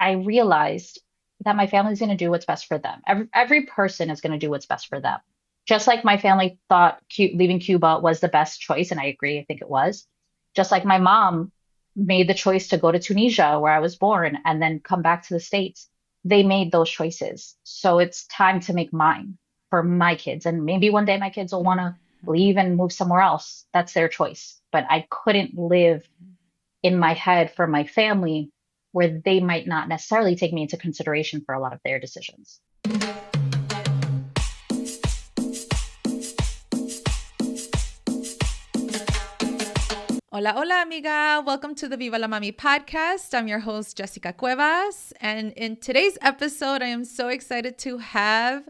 I realized that my family's going to do what's best for them. Every person is going to do what's best for them. Just like my family thought leaving Cuba was the best choice, and I agree, I think it was. Just like my mom made the choice to go to Tunisia, where I was born, and then come back to the States. They made those choices. So it's time to make mine for my kids. And maybe one day my kids will want to leave and move somewhere else. That's their choice. But I couldn't live in my head for my family where they might not necessarily take me into consideration for a lot of their decisions. Hola, hola, amiga. Welcome to the Viva la Mami podcast. I'm your host, Jessica Cuevas. And in today's episode, I am so excited to have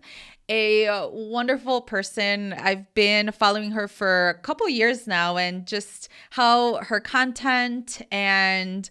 a wonderful person. I've been following her for a couple years now, and just how her content and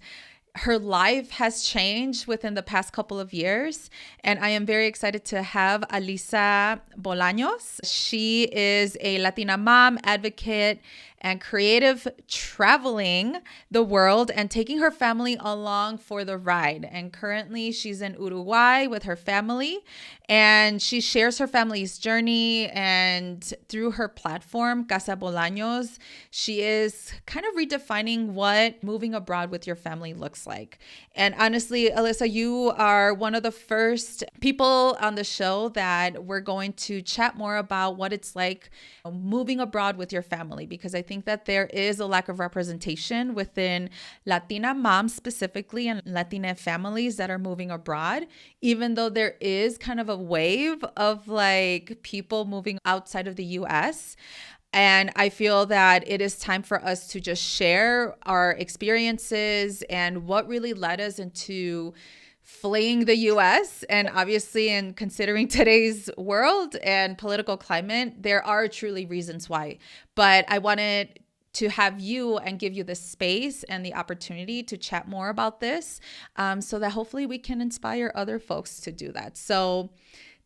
her life has changed within the past couple of years. And I am very excited to have Alyssa Bolaños. She is a Latina mom, advocate, and creative, traveling the world and taking her family along for the ride. And currently she's in Uruguay with her family, and she shares her family's journey. And through her platform, Casa Bolaños, she is kind of redefining what moving abroad with your family looks like. And honestly, Alyssa, you are one of the first people on the show that we're going to chat more about what it's like moving abroad with your family, because I think that there is a lack of representation within Latina moms specifically and Latina families that are moving abroad, even though there is kind of a wave of like people moving outside of the US. And I feel that it is time for us to just share our experiences and what really led us into fleeing the US. And obviously, in considering today's world and political climate, there are truly reasons why. But I wanted to have you and give you the space and the opportunity to chat more about this, so that hopefully we can inspire other folks to do that. So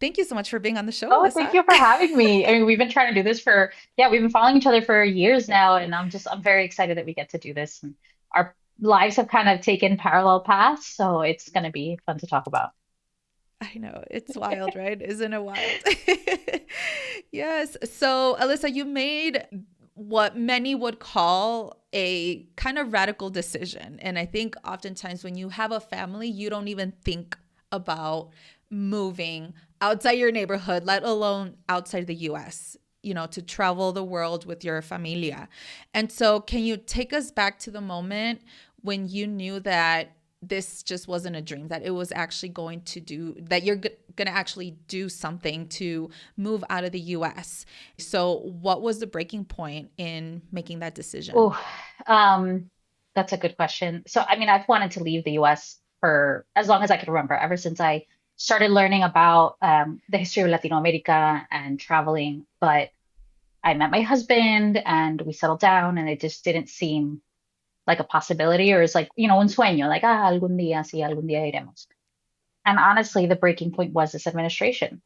thank you so much for being on the show, Oh, thank Alyssa. you for having me. I mean, we've been trying to do this for, yeah, we've been following each other for years now, and I'm very excited that we get to do this. And our lives have kind of taken parallel paths, so it's going to be fun to talk about. I know, it's wild, right? Isn't it wild? Yes. So, Alyssa, you made what many would call a kind of radical decision. And I think oftentimes when you have a family, you don't even think about moving outside your neighborhood, let alone outside the US, to travel the world with your familia. And so, can you take us back to the moment when you knew that this just wasn't a dream, that it was actually going to do, that you're going to actually do something to move out of the US? So, what was the breaking point in making that decision? Oh, um, that's a good question. So, I mean, I've wanted to leave the US for as long as I can remember, ever since I started learning about the history of Latino America and traveling. But I met my husband and we settled down, and it just didn't seem like a possibility, or it's like, un sueño, like, algún día, sí, algún día iremos. And honestly, the breaking point was this administration.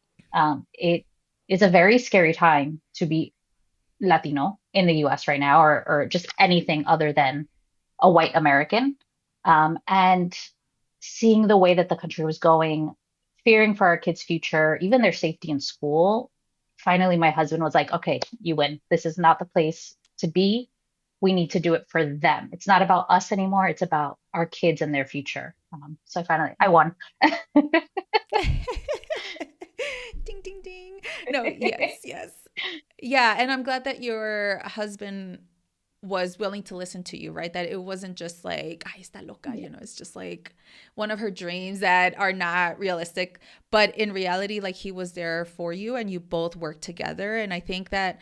It is a very scary time to be Latino in the US right now, or just anything other than a white American. And seeing the way that the country was going, fearing for our kids' future, even their safety in school. Finally, my husband was like, okay, you win. This is not the place to be. We need to do it for them. It's not about us anymore. It's about our kids and their future. So finally, I won. Ding, ding, ding. No, yes, yes. Yeah. And I'm glad that your husband was willing to listen to you, right? That it wasn't just like, ay, está loca, Yeah. it's just like one of her dreams that are not realistic. But in reality, like he was there for you and you both worked together. And I think that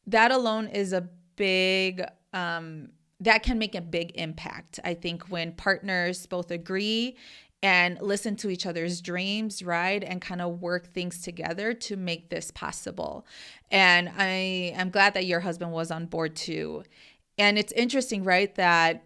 that alone is a big, that can make a big impact. I think when partners both agree and listen to each other's dreams, right? And kind of work things together to make this possible. And I am glad that your husband was on board too. And it's interesting, right? That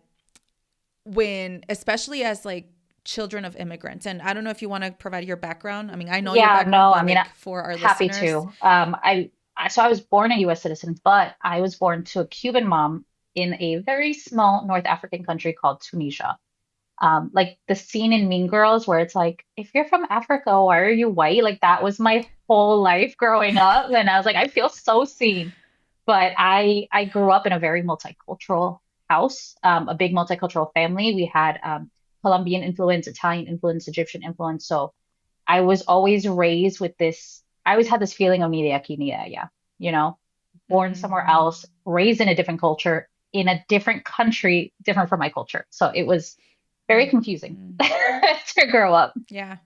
when, especially as like children of immigrants, and I don't know if you want to provide your background. I mean, I know your Yeah, background, no, I but mean, like for our happy listeners. to. So I was born a US citizen, but I was born to a Cuban mom in a very small North African country called Tunisia. Like the scene in Mean Girls where it's like, if you're from Africa, why are you white? Like that was my whole life growing up, and I was like, I feel so seen. But I grew up in a very multicultural house, a big multicultural family. We had Colombian influence, Italian influence, Egyptian influence. So I was always raised with this. I always had this feeling of ni de aquí ni de allá, you know, born somewhere Mm, else, raised in a different culture, in a different country, different from my culture. So it was very confusing mm. to grow up. Yeah.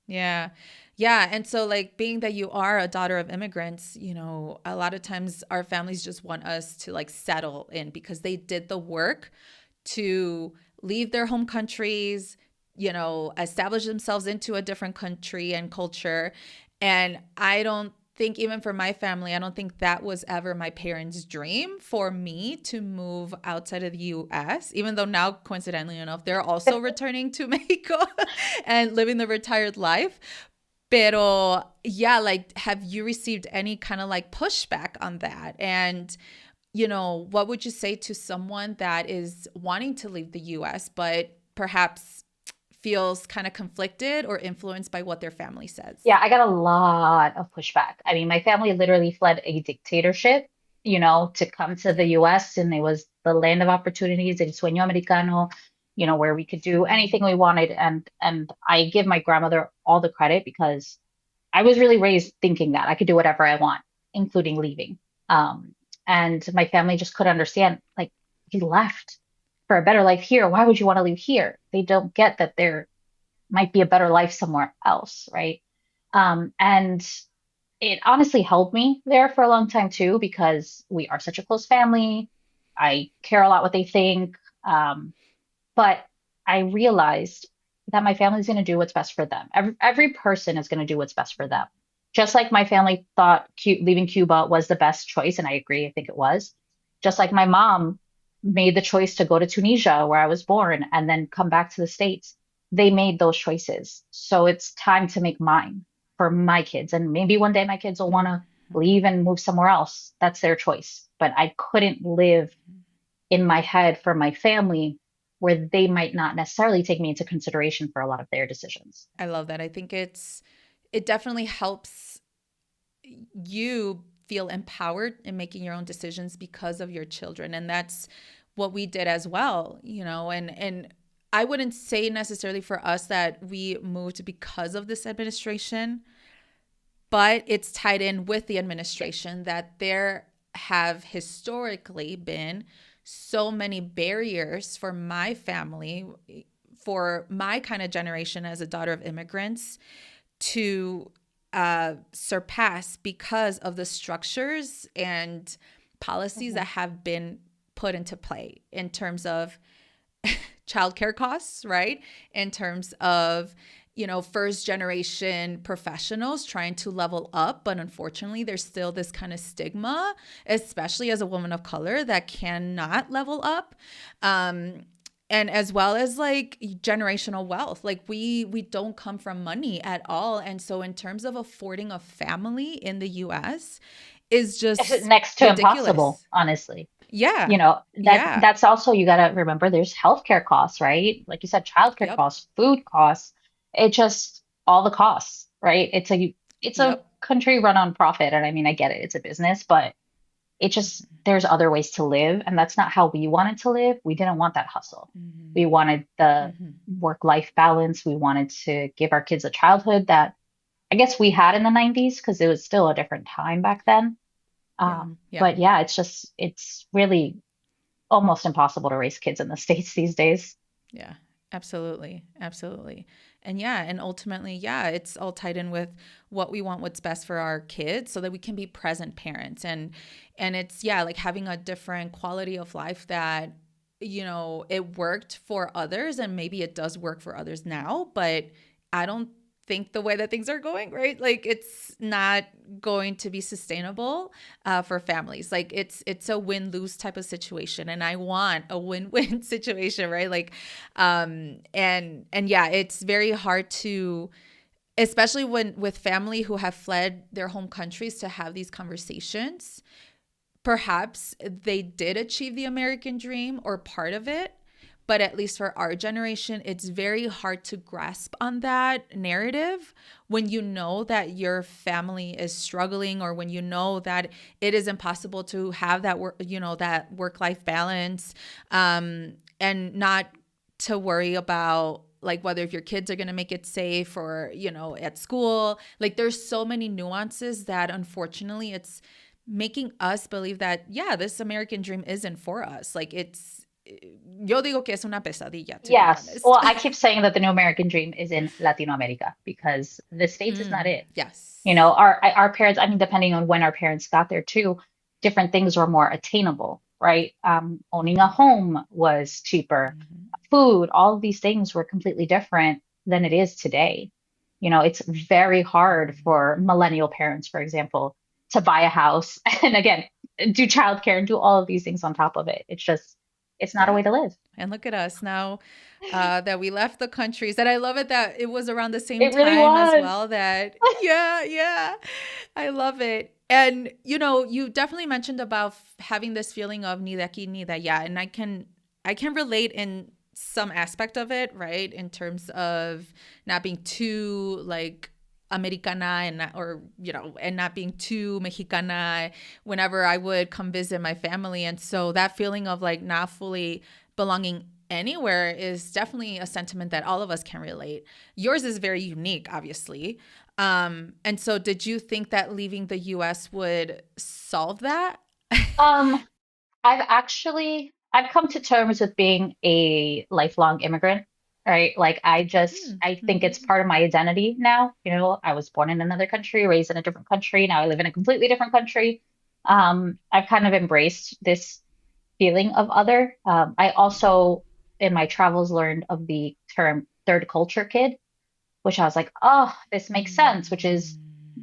Yeah. Yeah. And so, like, being that you are a daughter of immigrants, a lot of times our families just want us to like settle in because they did the work to leave their home countries, establish themselves into a different country and culture. And I don't think, even for my family, I don't think that was ever my parents' dream for me to move outside of the US, even though now, coincidentally enough, they're also returning to Mexico and living the retired life. Pero yeah, like, have you received any kind of like pushback on that? And what would you say to someone that is wanting to leave the US, but perhaps feels kind of conflicted or influenced by what their family says? Yeah, I got a lot of pushback. I mean, my family literally fled a dictatorship, to come to the Yeah. US, and it was the land of opportunities, el sueño americano, where we could do anything we wanted. And I give my grandmother all the credit because I was really raised thinking that I could do whatever I want, including leaving. Um, and my family just couldn't understand, like, you left for a better life here. Why would you want to leave here? They don't get that there might be a better life somewhere else, right? And it honestly helped me there for a long time too, because we are such a close family. I care a lot what they think. But I realized that my family is going to do what's best for them. Every person is going to do what's best for them. Just like my family thought leaving Cuba was the best choice, and I agree, I think it was. Just like my mom made the choice to go to Tunisia, where I was born, and then come back to the States. They made those choices. So it's time to make mine for my kids. And maybe one day my kids will want to leave and move somewhere else. That's their choice. But I couldn't live in my head for my family where they might not necessarily take me into consideration for a lot of their decisions. I love that. I think it definitely helps you feel empowered in making your own decisions because of your children. And that's what we did as well, and I wouldn't say necessarily for us that we moved because of this administration, but it's tied in with the administration that there have historically been so many barriers for my family, for my kind of generation as a daughter of immigrants, to surpass because of the structures and policies Mhm. that have been put into play in terms of childcare costs, right? In terms of, first generation professionals trying to level up. But unfortunately, there's still this kind of stigma, especially as a woman of color, that cannot level up. And as well as like generational wealth, like we don't come from money at all. And so in terms of affording a family in the US is It's just next to impossible, ridiculous. honestly. Yeah. That Yeah. that's also, you got to remember, there's healthcare costs, right? Like you said, childcare Yep. costs, food costs. It just all the costs, right? It's a Yep. country run on profit, and I mean, I get it, it's a business, but it just, there's other ways to live, and that's not how we wanted to live. We didn't want that hustle. Mm-hmm. We wanted the Mm-hmm. work-life balance. We wanted to give our kids a childhood that I guess we had in the 90s, because it was still a different time back then. Yeah. Yeah. But yeah, it's really almost impossible to raise kids in the States these days. Yeah. Absolutely. Absolutely. And yeah, and ultimately, yeah, it's all tied in with what we want, what's best for our kids so that we can be present parents. And it's yeah, like having a different quality of life that it worked for others and maybe it does work for others now, but I don't think the way that things are going, right? Like it's not going to be sustainable for families. Like it's a win lose type of situation, and I want a win win situation, right? Like, and yeah, it's very hard to, especially when with family who have fled their home countries, to have these conversations. Perhaps they did achieve the American dream or part of it, But at least for our generation, it's very hard to grasp on that narrative when you know that your family is struggling, or when you know that it is impossible to have that work, that work-life balance, and not to worry about like whether if your kids are going to make it safe or, at school. Like there's so many nuances that unfortunately it's making us believe that, yeah, this American dream isn't for us. Like yo digo que es una pesadilla, to be Yes. honest. Well, I keep saying that the new American dream is in Latino America because the States is not it. Yes. Our parents, I mean, depending on when our parents got there too, different things were more attainable, right? Owning a home was cheaper. Mhm. Food, all of these things were completely different than it is today. It's very hard for millennial parents, for example, to buy a house and again, do childcare and do all of these things on top of it. It's not a Yeah. way to live. And look at us now, that we left the countries. And I love it that it was around the same It really time as was. well that, yeah, yeah, I love it. And, you definitely mentioned about having this feeling of ni de aquí ni de allá. And I can relate in some aspect of it, right? In terms of not being too like Americana and not, or and not being too Mexicana whenever I would come visit my family. And so that feeling of like not fully belonging anywhere is definitely a sentiment that all of us can relate. Yours is very unique, obviously. And so did you think that leaving the US would solve that? Um, I've come to terms with being a lifelong immigrant, right? Like I think it's Mm-hmm. part of my identity now. I was born in another country, raised in a different country. Now I live in a completely different country. I've kind of embraced this feeling of other. I also, in my travels, learned of the term third culture kid, which I was like, oh, this makes sense, which is,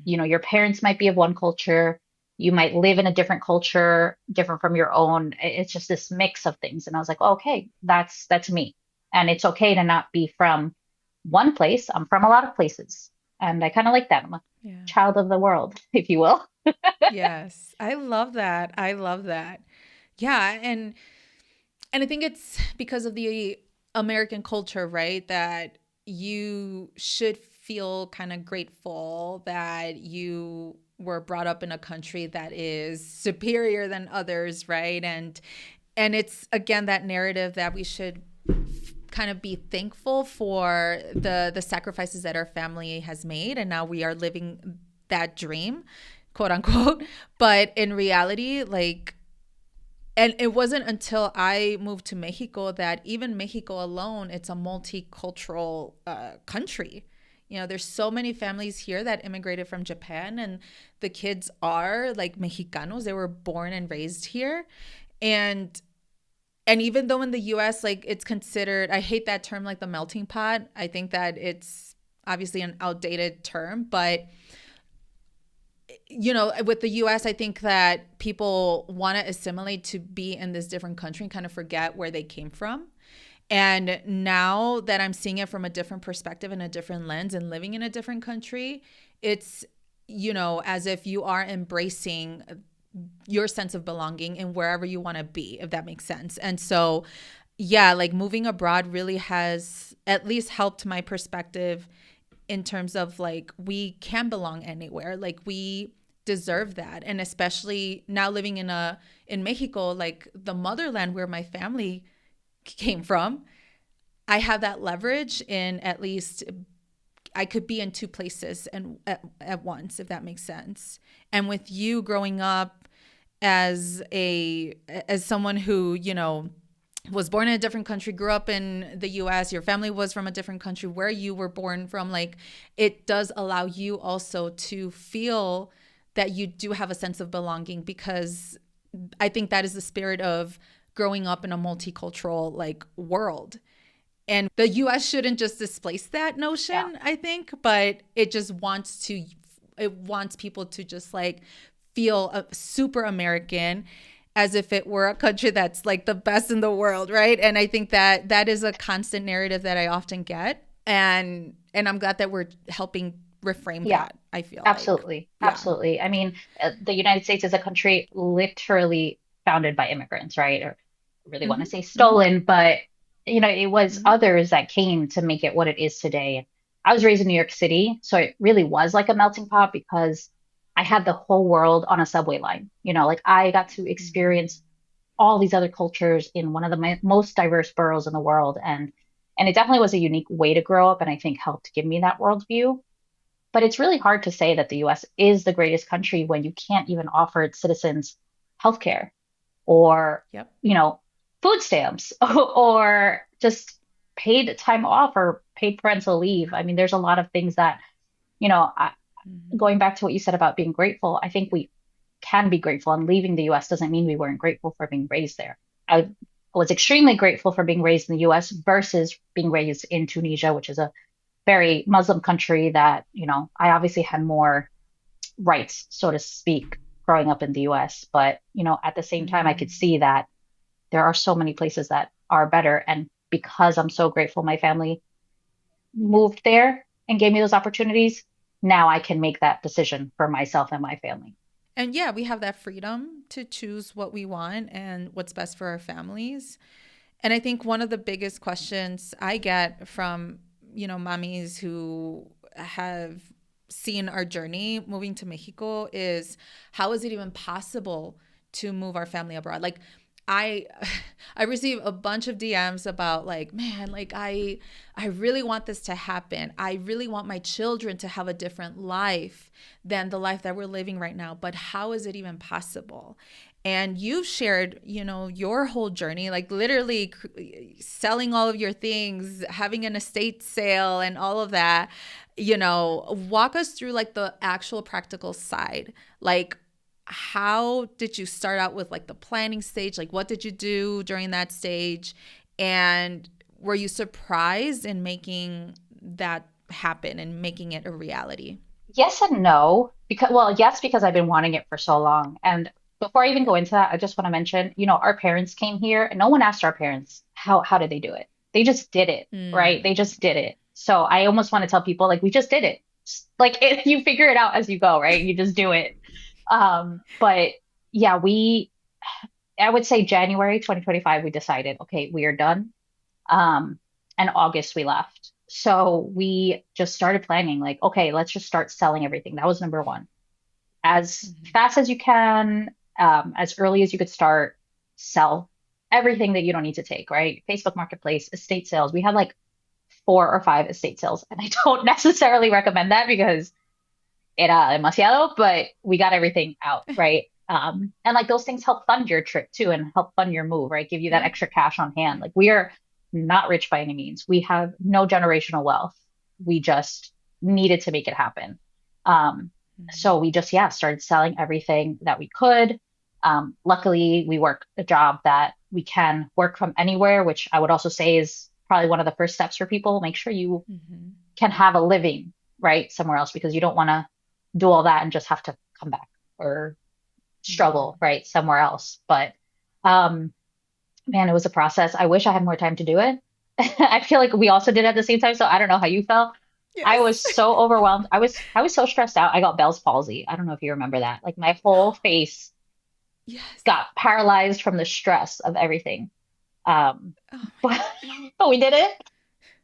your parents might be of one culture, you might live in a different culture, different from your own. It's just this mix of things. And I was like, oh, okay, that's me. And it's okay to not be from one place. I'm from a lot of places. And I kind of like that. I'm a Yeah. child of the world, if you will. Yes. I love that. I love that. Yeah, and I think it's because of the American culture, right? That you should feel kind of grateful that you were brought up in a country that is superior than others, right? And it's again that narrative that we should kind of be thankful for the sacrifices that our family has made, and now we are living that dream, quote unquote. But in reality, like, and it wasn't until I moved to Mexico that even Mexico alone, it's a multicultural country. There's so many families here that immigrated from Japan, and the kids are like Mexicanos. They were born and raised here. And even though in the US, like it's considered, I hate that term, like the melting pot. I think that it's obviously an outdated term, but with the US, I think that people want to assimilate to be in this different country and kind of forget where they came from. And now that I'm seeing it from a different perspective and a different lens and living in a different country, it's, as if you are embracing your sense of belonging in wherever you want to be, if that makes sense. And so, yeah, like moving abroad really has at least helped my perspective in terms of like we can belong anywhere, like we deserve that. And especially now living in Mexico, like the motherland where my family came from, I have that leverage in at least I could be in two places and at once, if that makes sense. And with you growing up as someone who was born in a different country, grew up in the US, your family was from a different country where you were born from, like it does allow you also to feel that you do have a sense of belonging, because I think that is the spirit of growing up in a multicultural like world. And the US shouldn't just displace that Yeah. notion, I think, but it wants people to just like feel super American, as if it were a country that's like the best in the world, right? And I think that that is a constant narrative that I often get, and I'm glad that we're helping reframe Yeah. that. I feel like, Absolutely. yeah. Absolutely. I mean, the United States is a country literally founded by immigrants, right? Or I really want to Mm-hmm, say mm-hmm. stolen, but it was Mhm. others that came to make it what it is today. I was raised in New York City, so it really was like a melting pot because I had the whole world on a subway line. Like I got to Mhm. experience all these other cultures in one of the most diverse boroughs in the world, and it definitely was a unique way to grow up, and I think helped give me that worldview. But it's really hard to say that the US is the greatest country when you can't even offer its citizens healthcare or, Yep. you know, food stamps or just paid time off or paid parental leave. I mean, there's a lot of things that, you know, I, Mhm. going back to what you said about being grateful, I think we can be grateful. And leaving the US doesn't mean we weren't grateful for being raised there. I was extremely grateful for being raised in the US versus being raised in Tunisia, which is a very Muslim country that, I obviously had more rights, so to speak, growing up in the US. But, at the same time, I could Mhm. see that there are so many places that are better. And because I'm so grateful my family moved there and gave me those opportunities, now I can make that decision for myself and my family. And yeah, we have that freedom to choose what we want and what's best for our families. And I think one of the biggest questions I get from, mommies who have seen our journey moving to Mexico is how is it even possible to move our family abroad? Like I I receive a bunch of DMs about like, man, like I really want this to happen. I really want my children to have a different life than the life that we're living right now. But how is it even possible? And you've shared, your whole journey, like literally selling all of your things, having an estate sale and all of that. Walk us through like the actual practical side. Like how did you start out with like the planning stage? Like what did you do during that stage? And were you surprised in making that happen and making it a reality? Yes and no, because, well, yes, because I've been wanting it for so long. And before I even Yeah. go into that, I just want to mention, our parents came here and no one asked our parents how did they do it? They just did it, right? They Mm. just did it. So I almost want to tell people like we just did it. Like you figure it out as you go, right? You just do it. But yeah, I would say January 2025, we decided, okay, we are done. Um, and August we left. So we just started planning, like, okay, let's just start selling everything. That was number one. As Mhm. fast as you can, as early as you could start, sell everything that you don't need to take, right? Facebook Marketplace, estate sales. We had like 4 or 5 estate sales, and I don't necessarily recommend that because era demasiado, but we got everything out, right? And like those things help fund your trip too and help fund your move, right? Give you that Yeah. extra cash on hand. Like we are not rich by any means. We have no generational wealth. We just needed to make it happen. Um, Mhm. so we just, yeah, started selling everything that we could. Luckily, we work a job that we can work from anywhere, which I would also say is probably one of the first steps for people. Make sure you Mhm. can have a living, right, somewhere else because you don't want to do all that and just have to come back or struggle, Mhm. right, somewhere else. But um, man, it was a process. I wish I had more time to do it. I feel like we also did it at the same time, so I don't know how you felt. I was Yes. so overwhelmed. I was so stressed out. I got Bell's palsy. I don't know if you remember that. Like my whole face Yes. got paralyzed from the stress of everything. Oh my But, God. but we did it.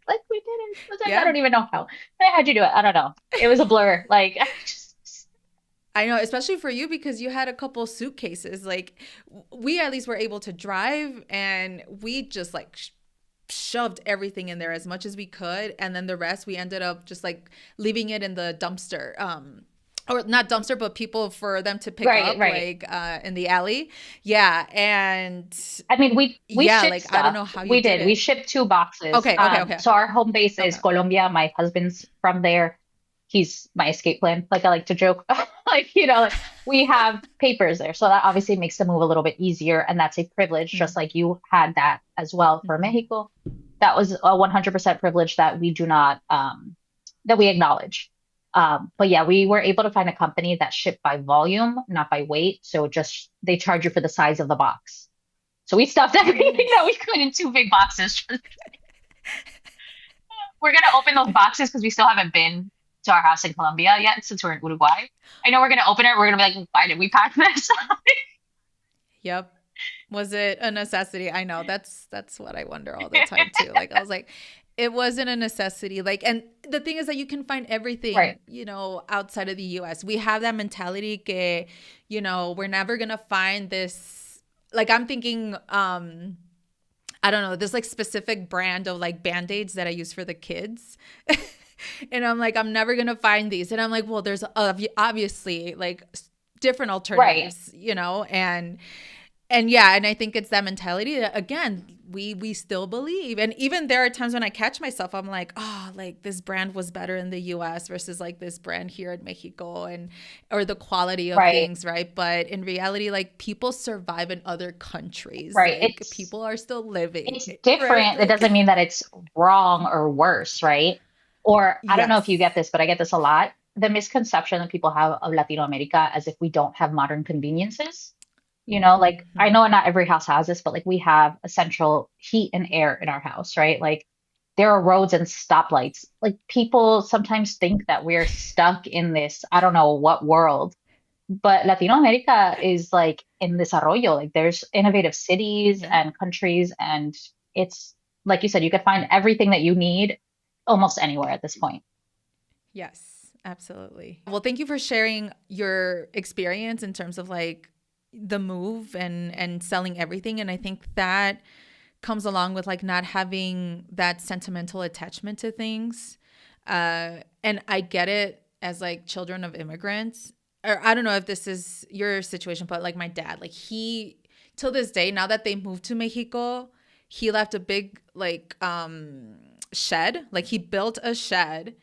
Like we did it. It was like I Yeah. don't even know how. How'd you do it? I don't know. It was a blur. Like I just I know, especially for you because you had a couple suitcases. Like we at least were able to drive and we just like shoved everything in there as much as we could, and then the rest we ended up just like leaving it in the dumpster, or not dumpster but people for them to pick right, up right. like in the alley. Yeah. And I mean, we yeah, shipped like I don't stuff. know how you We did did. We it. shipped 2 boxes. Okay, okay, okay, So our home base is okay. Colombia. My husband's from there. He's my escape plan. Like I like to joke. Like, like we have papers there. So that obviously makes the move a little bit easier. And that's a privilege, just like you had that as well for Mm-hmm. Mexico. That was a 100% privilege that we do not, that we acknowledge. But yeah, we were able to find a company that shipped by volume, not by weight. So just they charge you for the size of the box. So we stuffed Oh, everything that we nice. could in 2 big boxes. We're gonna open those boxes because we still haven't been to our house in Colombia yet since we're in Uruguay. I know we're gonna open it. We're gonna be like, why did we pack this? Yep. Was it a necessity? I know that's what I wonder all the time too. Like I was like, it wasn't a necessity. Like, and the thing is that you can find everything, Right, outside of the US. We have that mentality que, we're never gonna find this. Like I'm thinking, I don't know, this like specific brand of like band-aids that I use for the kids. And I'm like, I'm never gonna find these. And I'm like, well, there's obviously like different right. alternatives, and yeah, and I think it's that mentality that again, we still believe. And even there are times when I catch myself, I'm like, oh, like this brand was better in the US versus like this brand here in Mexico, and or the quality of Right, things, right? But in reality, like people survive in other countries. right. Like people are still living, It's right? different. It Like doesn't mean that it's wrong or worse, right? Or I don't know if you get yes. this, but I get this a lot. The misconception that people have of Latino America as if we don't have modern conveniences. Like I Hmm. know not every house has this, but like we have essential heat and air in our house, right? Like there are roads and stoplights. Like people sometimes think that we're stuck in this, I don't know what world, but Latino America is like in desarrollo. Like there's innovative cities Yeah. and countries, and it's like you said, you could find everything that you need almost anywhere at this point. Yes, absolutely. Well, thank you for sharing your experience in terms of like the move and selling everything. And I think that comes along with like not having that sentimental attachment to things. And I get it as like children of immigrants. Or I don't know if this is your situation, but like my dad, like he till this day, now that they moved to Mexico, he left a big like shed. Like he built a shed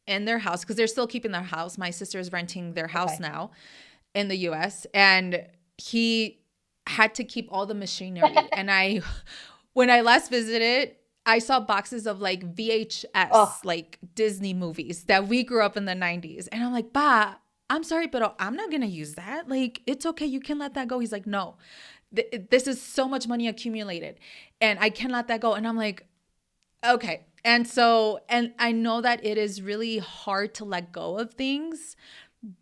in their house because they're still keeping their house. My sister is renting their house Okay. now in the US, and he had to keep all the machinery. And when I last visited, I saw boxes of like Oh, VHS, like Disney movies that we grew up in the 90s. And I'm like, "Ba, I'm sorry, but I'm not going to use that. Like, it's okay. You can let that go." He's like, "No, this is so much money accumulated and I can let that go." And I'm like, okay. And I know that it is really hard to let go of things,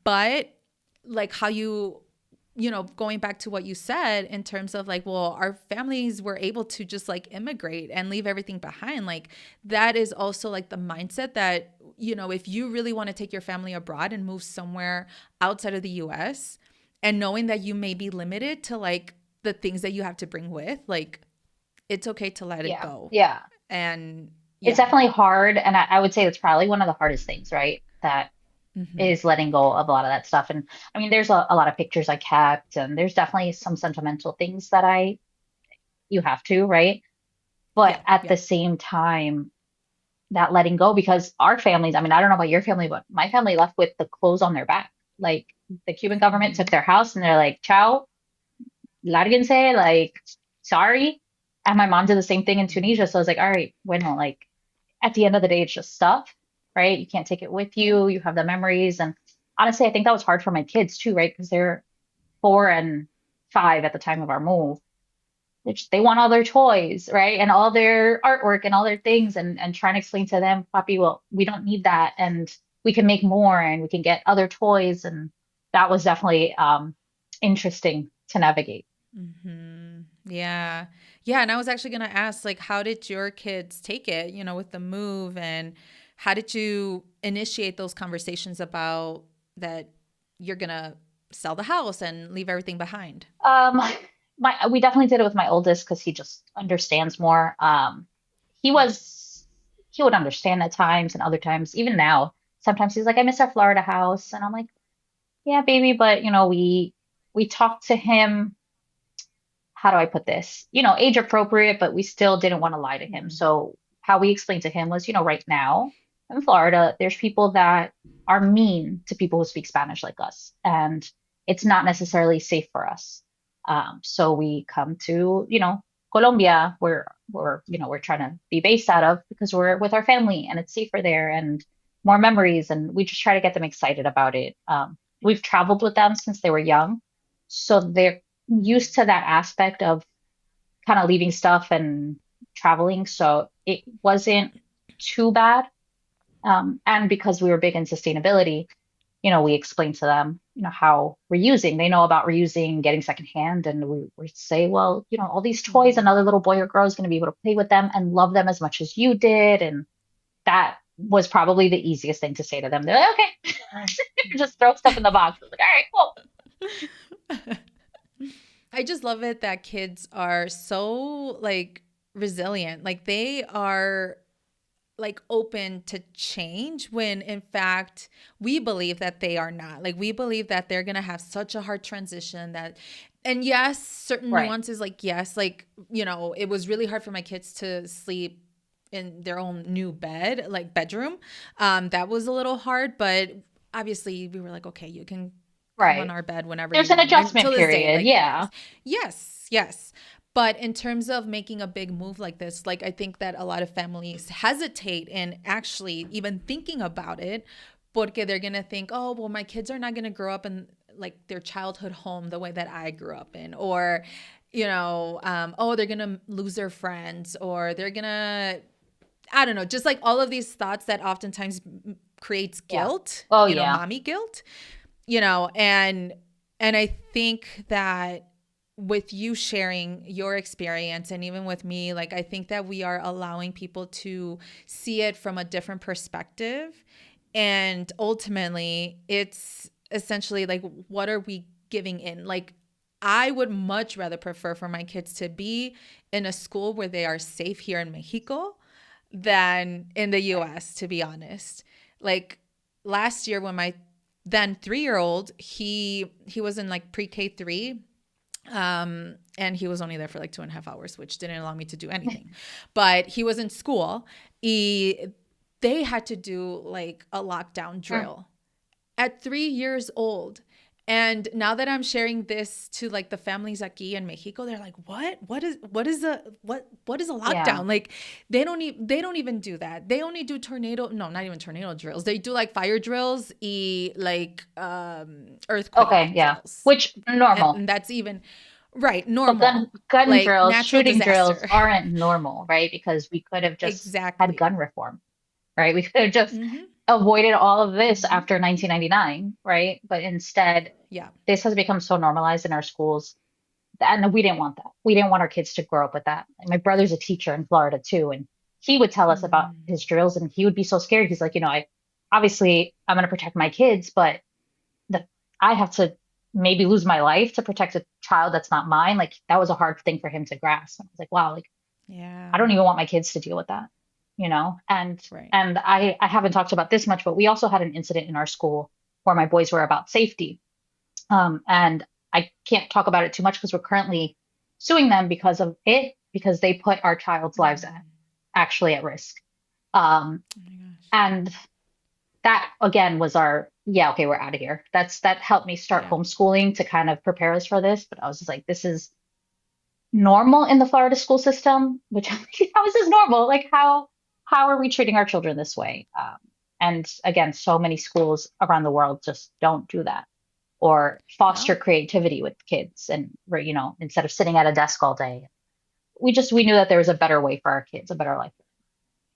but like how going back to what you said in terms of like, well, our families were able to just like immigrate and leave everything behind. Like that is also like the mindset that, if you really want to take your family abroad and move somewhere outside of the US and knowing that you may be limited to like the things that you have to bring with, like it's okay to let it yeah, go. yeah. And It's yeah. definitely hard, and I would say it's probably one of the hardest things, right? That Hmm. is letting go of a lot of that stuff. And I mean, there's a lot of pictures I kept, and there's definitely some sentimental things that you have to, right? But Yeah. at Yeah. the same time, that letting go, because our families, I mean, I don't know about your family, but my family left with the clothes on their back. Like the Cuban government took Hmm. their house and they're like, ciao, lárguense, like, sorry. And my mom did the same thing in Tunisia. So I was like, all right, bueno, like at the end of the day, it's just stuff, right? You can't take it with Yeah. you. You have the memories. And honestly, I think that was hard for my kids too, right? Because they're 4 and 5 at the time of our move. They want all their toys, right? And all their artwork and all their things, and trying to explain to them, Papi, well, we don't need that. And we can make more and we can get other toys. And that was definitely interesting to navigate. Hmm. Yeah. Yeah. And I was actually going to ask, like, how did your kids take it, with the move? And how did you initiate those conversations about that you're going to sell the house and leave everything behind? Um, we definitely did it with my oldest because he just understands more. He Yeah. was he would understand at times, and other times, even now, sometimes he's like, I miss our Florida house, and I'm like, yeah, baby, but we talked to him. How do I put this? Age appropriate, but we still didn't want to lie to him. Hmm. So how we explained to him was, right now in Florida, there's people that are mean to people who speak Spanish like us, and it's not necessarily safe for us. So we come to, Colombia, where we're trying to be based out of because we're with our family and it's safer there and more memories, and we just try to get them excited about it. We've traveled with them since they were young, so they're used to that aspect of kind of leaving stuff and traveling. So it wasn't too bad. And because we were big in sustainability, we explain to them, how reusing. They know about reusing, getting secondhand, and we say, well, all these toys, Mhm. another little boy or girl is going to be able to play with them and love them as much as you did. And that was probably the easiest thing to say to them. They're like, okay, just throw stuff in the box. I was like, all right, cool. I just love it that kids are so like resilient. Like they are like open to change when in fact we believe that they are not. Like we believe that they're going to have such a hard transition that and yes, certain Right, nuances like yes, like it was really hard for my kids to sleep in their own new bed, like bedroom. That was a little hard, but obviously we were like, okay, you can come on right. our bed whenever There's you an want. And adjustment till this day, period. like Yeah. yes, yes. But in terms of making a big move like this, like I think that a lot of families hesitate in actually even thinking about it porque they're going to think, "Oh, well my kids are not going to grow up in like their childhood home the way that I grew up in." Or oh, they're going to lose their friends or they're going to I don't know, just like all of these thoughts that oftentimes creates Yeah. guilt, Oh, yeah. mommy guilt, and I think that with you sharing your experience and even with me, like I think that we are allowing people to see it from a different perspective. And ultimately, it's essentially like, what are we giving in? Like, I would much rather prefer for my kids to be in a school where they are safe here in Mexico than in the Right. US, to be honest. Like last year when my then 3-year old, he was in like pre-K 3, and he was only there for like 2.5 hours, which didn't allow me to do anything. But he was in school. They had to do like a lockdown Mm. drill at 3 years old. And now that I'm sharing this to like the families aquí in Mexico, they're like, "What? What is a Yeah. lockdown?" Like they don't even do that. They only do tornado, no, not even tornado drills. They do like fire drills, like Okay. earthquake Yeah. drills. Which normal. And that's even right, So gun normal. gun Like drills, natural shooting drills disaster. aren't normal, right? Because we could have just had Exactly. gun reform, right? We could have just Mhm. avoided all of this Mhm. after 1999, right? But instead, Yeah. this has become so normalized in our schools, and we didn't want that. We didn't want our kids to grow up with that. Like, my brother's a teacher in Florida too, and he would tell us about Mm. his drills, and he would be so scared. He's like, I obviously I'm going to protect my kids, but that I have to maybe lose my life to protect a child that's not mine. Like that was a hard thing for him to grasp. I was like, wow, like I Yeah. don't even want my kids to deal with that, you know? And Right. and I haven't talked about this much, but we also had an incident in our school where my boys were about safety. And I can't talk about it too much because we're currently suing them because of it, because they put our child's lives Mm. actually at risk. Um, Oh my gosh. and that again was our, yeah, okay, we're out of here. That helped me start Yeah. homeschooling to kind of prepare us for this. But I was just like, this is normal in the Florida school system, which how is this normal? Like how are we treating our children this way? And again, so many schools around the world just don't do that or foster No. creativity with kids. And we're, instead of sitting at a desk all day, we knew that there was a better way for our kids, a better life.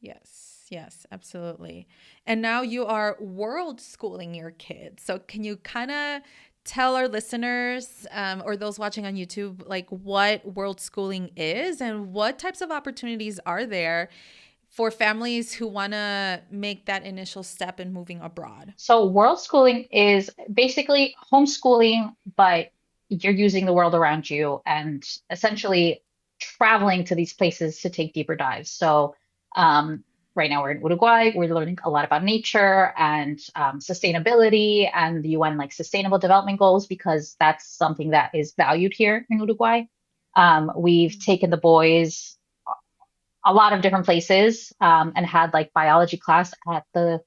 Yes. Yes, absolutely. And now you are world schooling your kids. So can you kind of tell our listeners or those watching on YouTube like what world schooling is and what types of opportunities are there for families who want to make that initial step in moving abroad? So world schooling is basically homeschooling, but you're using the world around you and essentially traveling to these places to take deeper dives. So right now we're in Uruguay. We're learning a lot about nature and sustainability and the UN like Sustainable Development Goals because that's something that is valued here in Uruguay. We've taken the boys a lot of different places and had like biology class at the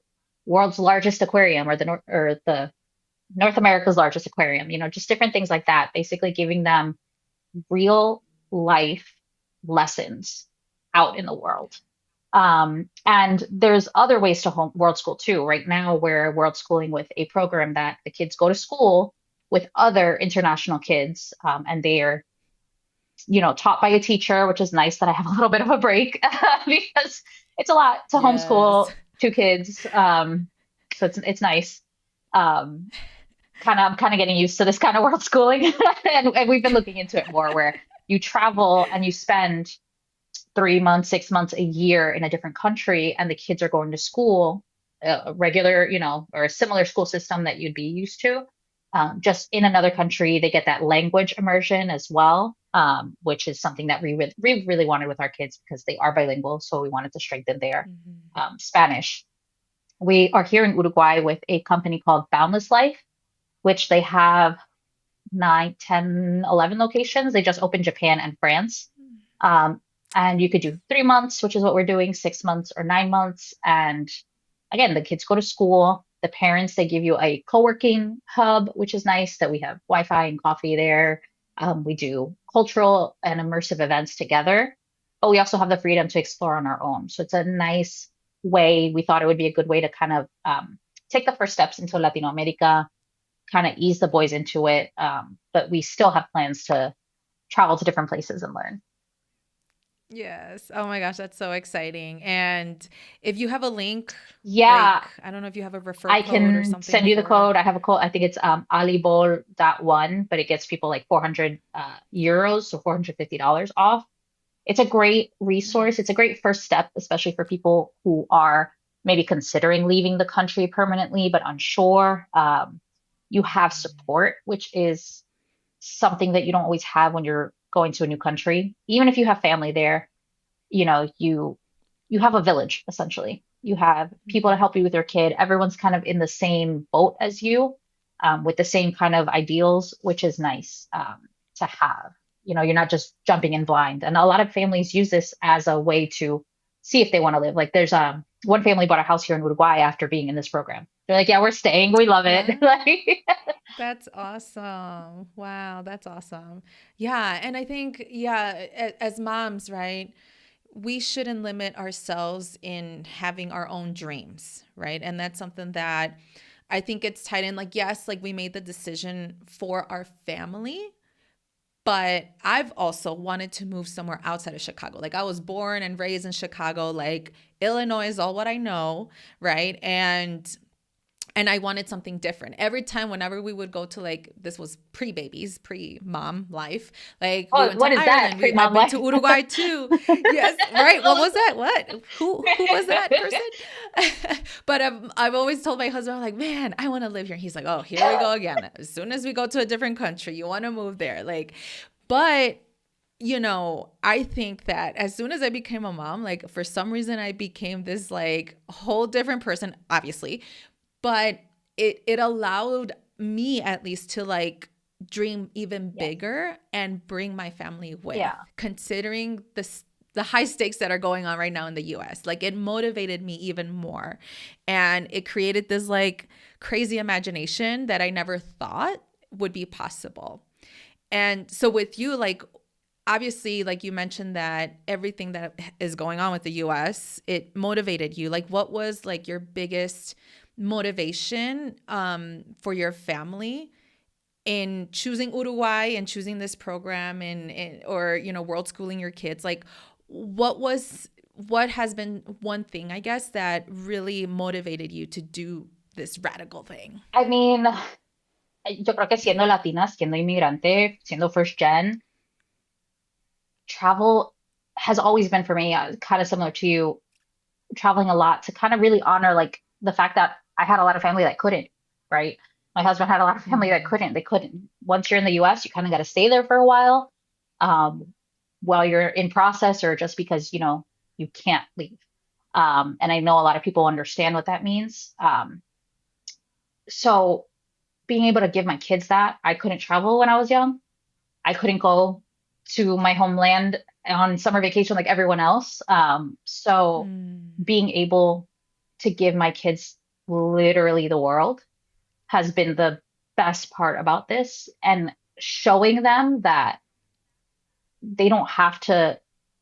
world's largest aquarium or the North America's largest aquarium, just different things like that, basically giving them real life lessons out in the world. And there's other ways to world school too. Right now, we're world schooling with a program that the kids go to school with other international kids, and they are taught by a teacher, which is nice that I have a little bit of a break because it's a lot to Yes. homeschool two kids. So it's nice. Um, I'm kind of getting used to this kind of world schooling, and we've been looking into it more, where you travel and you spend 3 months, 6 months, a year in a different country, and the kids are going to school, a regular, or a similar school system that you'd be used to. Just in another country, they get that language immersion as well, which is something that we really wanted with our kids because they are bilingual. So we wanted to strengthen their Mhm. Spanish. We are here in Uruguay with a company called Boundless Life, which they have 9, 10, 11 locations. They just opened Japan and France. Um, and you could do 3 months, which is what we're doing, 6 months or 9 months. And again, the kids go to school. The parents, they give you a co-working hub, which is nice that we have Wi-Fi and coffee there. We do cultural and immersive events together, but we also have the freedom to explore on our own. So it's a nice way. We thought it would be a good way to kind of take the first steps into Latino America, kind of ease the boys into it. But we still have plans to travel to different places and learn. Yes. Oh my gosh, that's so exciting. And if you have a link, Yeah, like, I don't know if you have a refer I code or can something send you the for. code. I have a code. I think it's alibol.1, but it gets people like 400 euros, so $450 off. It's a great resource. It's a Nice. great first step, especially for people who are maybe considering leaving the country permanently but unsure. You have support, which is something that you don't always have when you're going to a new country. Even if you have family there, you have a village essentially. You have people to Mhm. help you with your kid. Everyone's kind of in the same boat as you, with the same kind of ideals, which is nice to have. You're not just jumping in blind. And a lot of families use this as a way to see if they want to live. Like there's one family bought a house here in Uruguay after being in this program. They're like, yeah, we're staying. We love it. Wow. Like, That's awesome. Wow, that's awesome. Yeah, and I think, yeah, as moms, right? We shouldn't limit ourselves in having our own dreams, right? And that's something that I think it's tied in. Like, yes, like we made the decision for our family, but I've also wanted to move somewhere outside of Chicago. Like, I was born and raised in Chicago. Like, Illinois is all what I know, right? And I wanted something different. Every time, whenever we would go to, like, this was pre babies, pre mom life, like we oh, went what to is that? Ireland. I've Pre-mom been to life. Uruguay too. Yes, right. What was that? What? Who was that person? But I've always told my husband, I'm like, man, I want to live here. He's like, oh, here we go again. As soon as we go to a different country, you want to move there, like, but I think that as soon as I became a mom, like for some reason I became this like whole different person, obviously, but it allowed me at least to like dream even Yes. bigger and bring my family with, Yeah. considering the high stakes that are going on right now in the US. Like it motivated me even more. And it created this like crazy imagination that I never thought would be possible. And so with you, like obviously, like you mentioned that everything that is going on with the US, it motivated you. Like what was like your biggest motivation for your family in choosing Uruguay and choosing this program or world schooling your kids? Like what has been one thing, I guess, that really motivated you to do this radical thing? I mean, yo creo que siendo latina, siendo inmigrante, siendo first gen, travel has always been for me kind of similar to you, traveling a lot to kind of really honor like the fact that I had a lot of family that couldn't, right? My husband had a lot of family that Mm-hmm. couldn't. They couldn't. Once you're in the US, you kind of got to stay there for a um, while you're in process or just because, you can't leave. And I know a lot of people understand what that means. So being able to give my kids that, I couldn't travel when I was young. I couldn't go to my homeland on summer vacation like everyone else. So Mm. being able to give my kids literally the world has been the best part about this, and showing them that they don't have to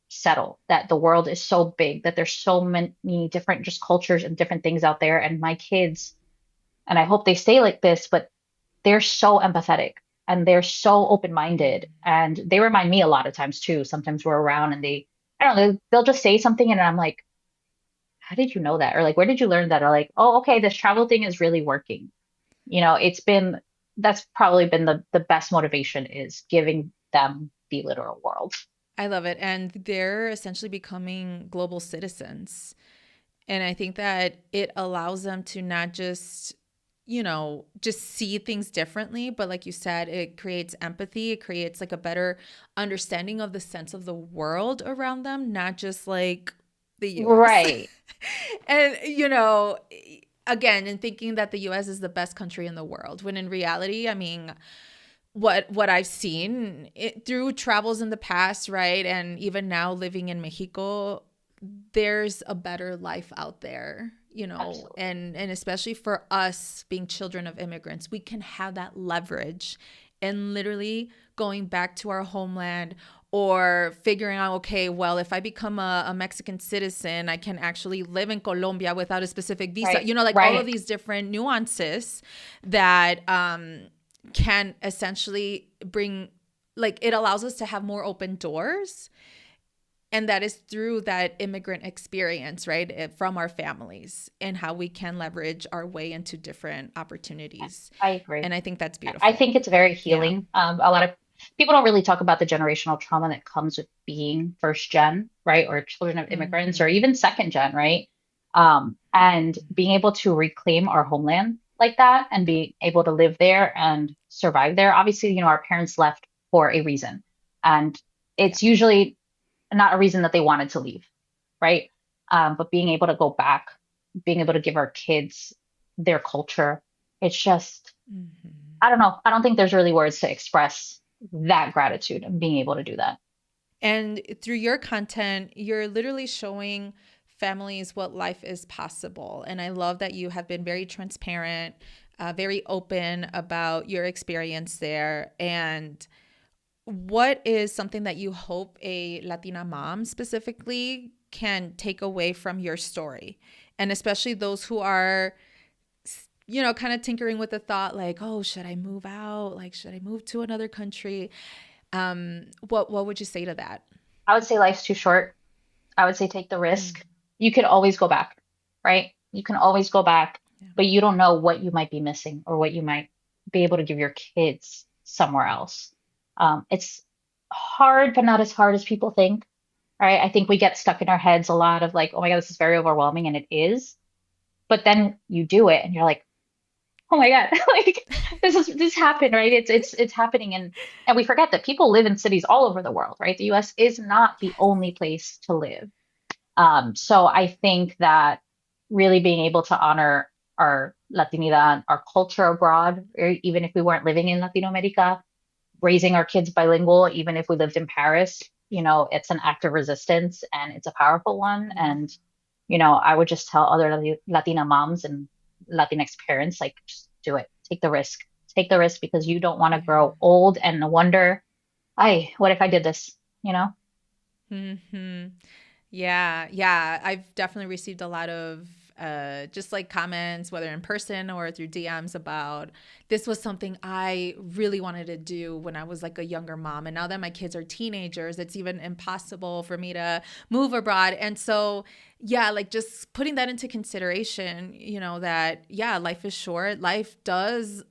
settle, that the world is so big, that there's so many different just cultures and different things out there. And my kids, and I hope they stay like this, but they're so empathetic and they're so open-minded, and they remind me a lot of times too. Sometimes we're around and I don't know, they'll just say something and I'm like, how did you know that? Or like, where did you learn that? Or like, oh, okay, this travel thing is really working. It's been that's probably been the best motivation is giving them the literal world. I love it. And they're essentially becoming global citizens. And I think that it allows them to not just, just see things differently, but like you said, it creates empathy. It creates like a better understanding of the sense of the world around them, not just like the US. Right. And, again, in thinking that the US is the best country in the world, when in reality, I mean, what I've seen through travels in the past, right? And even now living in Mexico, there's a better life out there, Absolutely. and especially for us being children of immigrants, we can have that leverage and literally going back to our homeland or figuring out, okay, well, if I become a Mexican citizen, I can actually live in Colombia without a specific visa, Right. like all of Right. these different nuances that can essentially bring, like, it allows us to have more open doors, and that is through that immigrant experience, right, from our families, and how we can leverage our way into different opportunities. I agree. And I think that's I beautiful. think it's very Yeah. healing. A lot of people don't really talk about the generational trauma that comes with being first gen, right? Or children of immigrants, or Mm-hmm. even second gen, right? And being able to reclaim our homeland like that and be able to live there and survive there. Obviously, our parents left for a reason, and Yeah. it's usually not a reason that they wanted to leave, right? But being able to go back, being able to give our kids their culture, it's just, Mm-hmm. I don't know. I don't think there's really words to express that gratitude and being able to do that. And through your content, you're literally showing families what life is possible. And I love that you have been very transparent, very open about your experience there. And what is something that you hope a Latina mom specifically can take away from your story? And especially those who are, kind of tinkering with the thought like, oh, should I move out? Like, should I move to another country? What would you say to that? I would say life's too short. I would say take the Mm, risk. You could always go back, right? You can always go back, yeah. but you don't know what you might be missing or what you might be able to give your kids somewhere else. It's hard, but not as hard as people think, right? I think we get stuck in our heads a lot of like, oh my God, this is very overwhelming, and it is. But then you do it, and you're like, oh my God, like this happened, right? It's happening, and we forget that people live in cities all over the world, right? The US is not the only place to live. So I think that really being able to honor our Latinidad, our culture abroad, or even if we weren't living in Latino America, raising our kids bilingual, even if we lived in Paris, it's an act of resistance and it's a powerful one. Yeah. And, I would just tell other Latina moms and Latinx parents, like, just do it. Take the risk. Take the risk because you don't want to Yeah. grow old and wonder, what if I did this? You know? Hmm. Yeah, yeah. I've definitely received a lot of just like comments, whether in person or through DMs, about this was something I really wanted to do when I was like a younger mom. And now that my kids are teenagers, it's even impossible for me to move abroad. And so, yeah, like just putting that into consideration, that, yeah, life is short. Life does,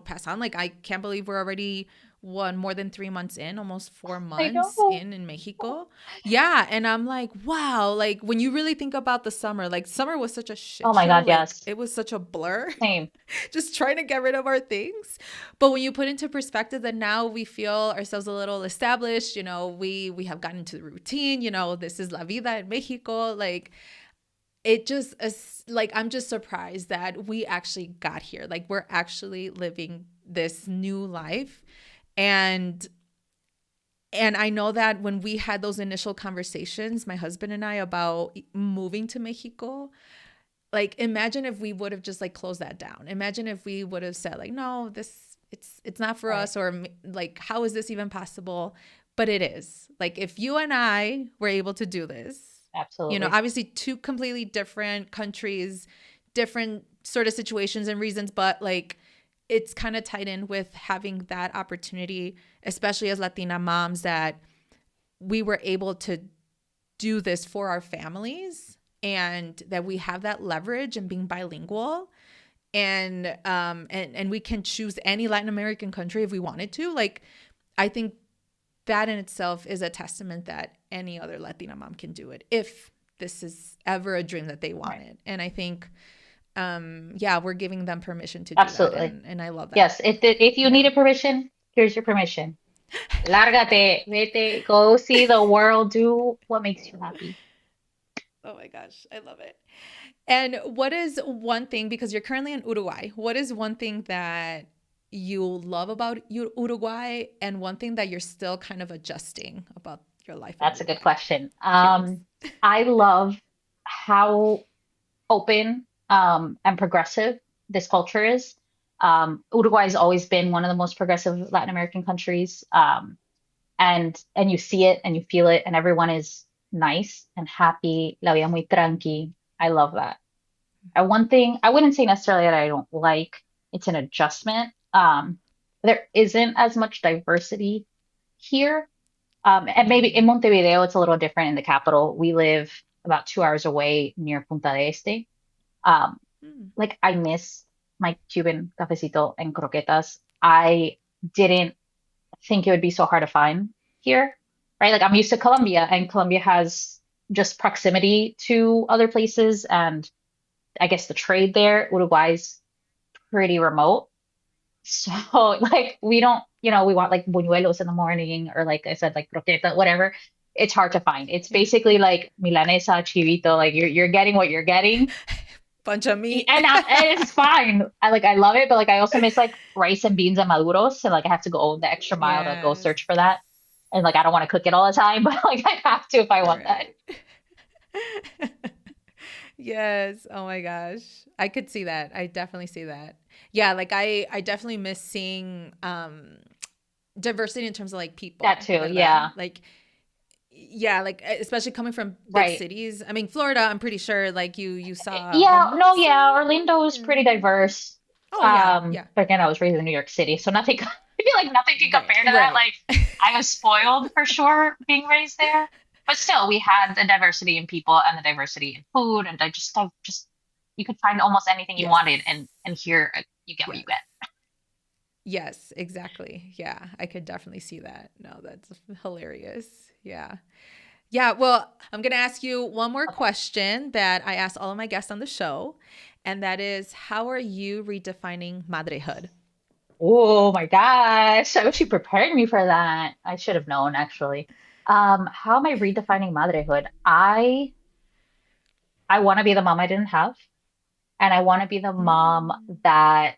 pass on. Like, I can't believe we're already more than 3 months in, almost four I months know. in Mexico. Yeah, and I'm like, wow, like when you really think about the summer, like summer was such a Oh shit my show, God, like yes. it was such a blur, Same. just trying to get rid of our things. But when you put into perspective that now we feel ourselves a little established, we have gotten into the routine, this is la vida in Mexico, like it just is like I'm just surprised that we actually got here. Like we're actually living this new life. And I know that when we had those initial conversations, my husband and I, about moving to Mexico, like imagine if we would have just like closed that down. Imagine if we would have said like, no, this it's not for Right. us, or like how is this even possible? But it is. Like if you and I were able to do this, Absolutely. obviously two completely different countries, different sort of situations and reasons, but like it's kind of tied in with having that opportunity, especially as Latina moms, that we were able to do this for our families and that we have that leverage and being bilingual. and we can choose any Latin American country if we wanted to. Like, I think that in itself is a testament that any other Latina mom can do it if this is ever a dream that they Right. wanted. And I think, yeah, we're giving them permission to do that, Absolutely. and I love that. Yes. If you Yeah. needed permission, here's your permission. Lárgate, vete, go see the world, do what makes you happy. Oh my gosh, I love it. And what is one thing, because you're currently in Uruguay, what is one thing that you love about Uruguay, and one thing that you're still kind of adjusting about your life in That's a good Uruguay? question. Curious. I love how open and progressive this culture is. Uruguay has always been one of the most progressive Latin American countries, and you see it and you feel it, and everyone is nice and happy. La vida muy tranqui. I love that. And one thing I wouldn't say necessarily that I don't like, it's an adjustment. There isn't as much diversity here. And maybe in Mm. Montevideo, it's a little different in the capital. We live about 2 hours away near Punta de Este. Um, Mm. like I miss my Cuban cafecito and croquetas. I didn't think it would be so hard to find here, right? Like I'm used to Colombia, and Colombia has just proximity to other places, and I guess the trade there. Uruguay's pretty remote. So like we don't, we want like buñuelos in the morning, or like I said, like croqueta, whatever. It's hard to find. It's Yeah. basically like milanesa, chivito, like you're getting what you're getting. Bunch of meat. And it's fine. I love it, but like I also miss like rice and beans and maduros, so like I have to go the extra mile to go Yes. search for that. And like I don't want to cook it all the time, but like I have to if I want that. Right. Yes. Oh my gosh. I could see that. I definitely see that. Yeah, like I definitely miss seeing diversity in terms of like That people, too, ¿verdad? yeah. Like, yeah, like especially coming from big Right. cities. I mean, Florida, I'm pretty sure like you saw Yeah, no, almost yeah. similar. Orlando is Yeah. pretty diverse. Oh yeah, yeah. But again, I was raised in New York City, so nothing, I feel like nothing can Right, compare to that. right. Like I was spoiled for sure being raised there. But still, we had the diversity in people and the diversity in food, and I just you could find almost anything you Yes. wanted, and here you get what you Yes. get. Yes, exactly. Yeah, I could definitely see that. No, that's hilarious. Yeah. Yeah, well, I'm going to ask you one more Okay. question that I ask all of my guests on the show, and that is, how are you redefining madrehood? Oh my gosh. I wish you prepared me for that. I should have known actually. How am I redefining motherhood? I want to be the mom I didn't have, and I want to be the mom Mm. that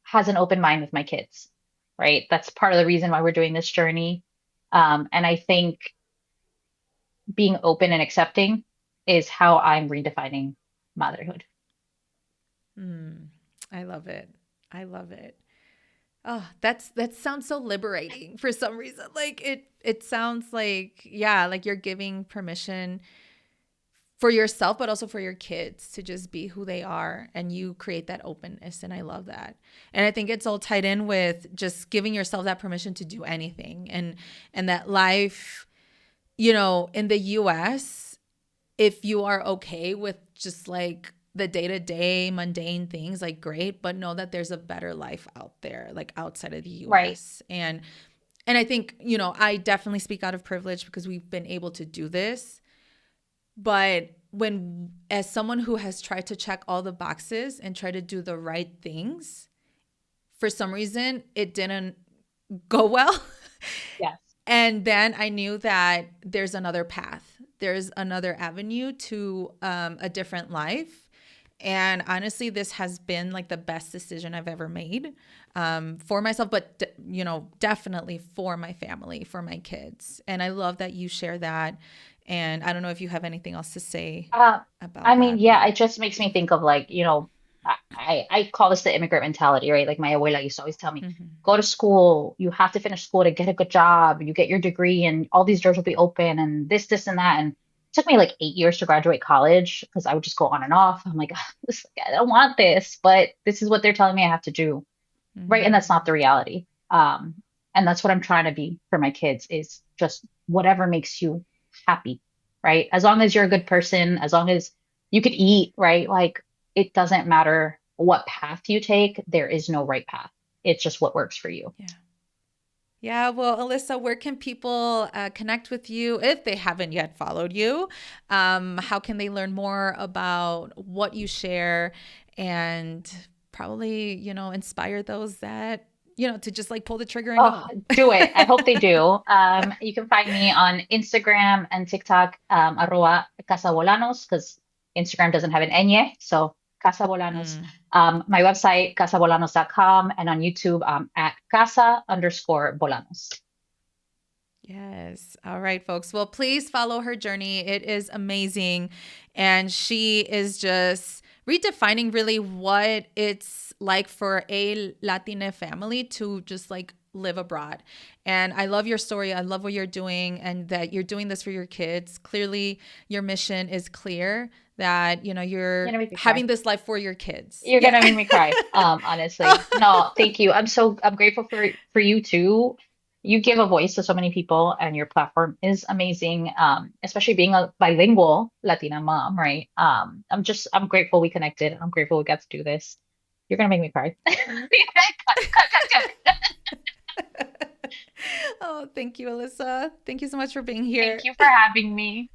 has an open mind with my kids, right? That's part of the reason why we're doing this journey. And I think being open and accepting is how I'm redefining motherhood. Mm. I love it. I love it. Oh, that sounds so liberating for some reason. Like it sounds like, yeah, like you're giving permission for yourself but also for your kids to just be who they are, and you create that openness, and I love that. And I think it's all tied in with just giving yourself that permission to do anything, and that life, in the US, if you are okay with just like the day-to-day mundane things, like great, but know that there's a better life out there, like outside of the Right. US. And I think, I definitely speak out of privilege because we've been able to do this. But when, as someone who has tried to check all the boxes and try to do the right things, for some reason it didn't go well. Yes. And then I knew that there's another path, there's another avenue to a different life. And honestly, this has been like the best decision I've ever made, for myself, but definitely for my family, for my kids. And I love that you share that. And I don't know if you have anything else to say Uh, I about mean, that, yeah, but it just makes me think of like, I call this the immigrant mentality, right? Like my abuela used to always tell me, mhm. go to school, you have to finish school to get a good job, you get your degree, and all these doors will be open, and this, and that. And it took me like 8 years to graduate college because I would just go on and off. I'm like, "Ugh, I don't want this, but this is what they're telling me I have to do, right?" And that's not the Mhm. reality. And that's what I'm trying to be for my kids is just whatever makes you happy, right? As long as you're a good person, as long as you could eat, right? Like it doesn't matter what path you take, there is no right path. It's just what works for you. Yeah. Yeah, well, Alyssa, where can people connect with you if they haven't yet followed you? How can they learn more about what you share and probably, inspire those that, to just like pull the trigger and Oh, go? do it. I hope they do. You can find me on Instagram and TikTok, arroba Casa Bolanos, because Instagram doesn't have an ñ, so Casa Bolanos. Mm. My website, casabolanos.com, and on YouTube, at casa_Bolanos. Yes. All right, folks. Well, please follow her journey. It is amazing. And she is just redefining really what it's like for a Latina family to just like live abroad. And I love your story. I love what you're doing and that you're doing this for your kids. Clearly, your mission is clear that, You're you're gonna make me cry. having this life for your kids. You're Yeah. gonna make me cry, honestly. No, thank you. I'm grateful for you too. You give a voice to so many people and your platform is amazing. Especially being a bilingual Latina mom, right? I'm grateful we connected. I'm grateful we got to do this. You're gonna make me cry. Cut. Oh, thank you, Alyssa. Thank you so much for being here. Thank you for having me.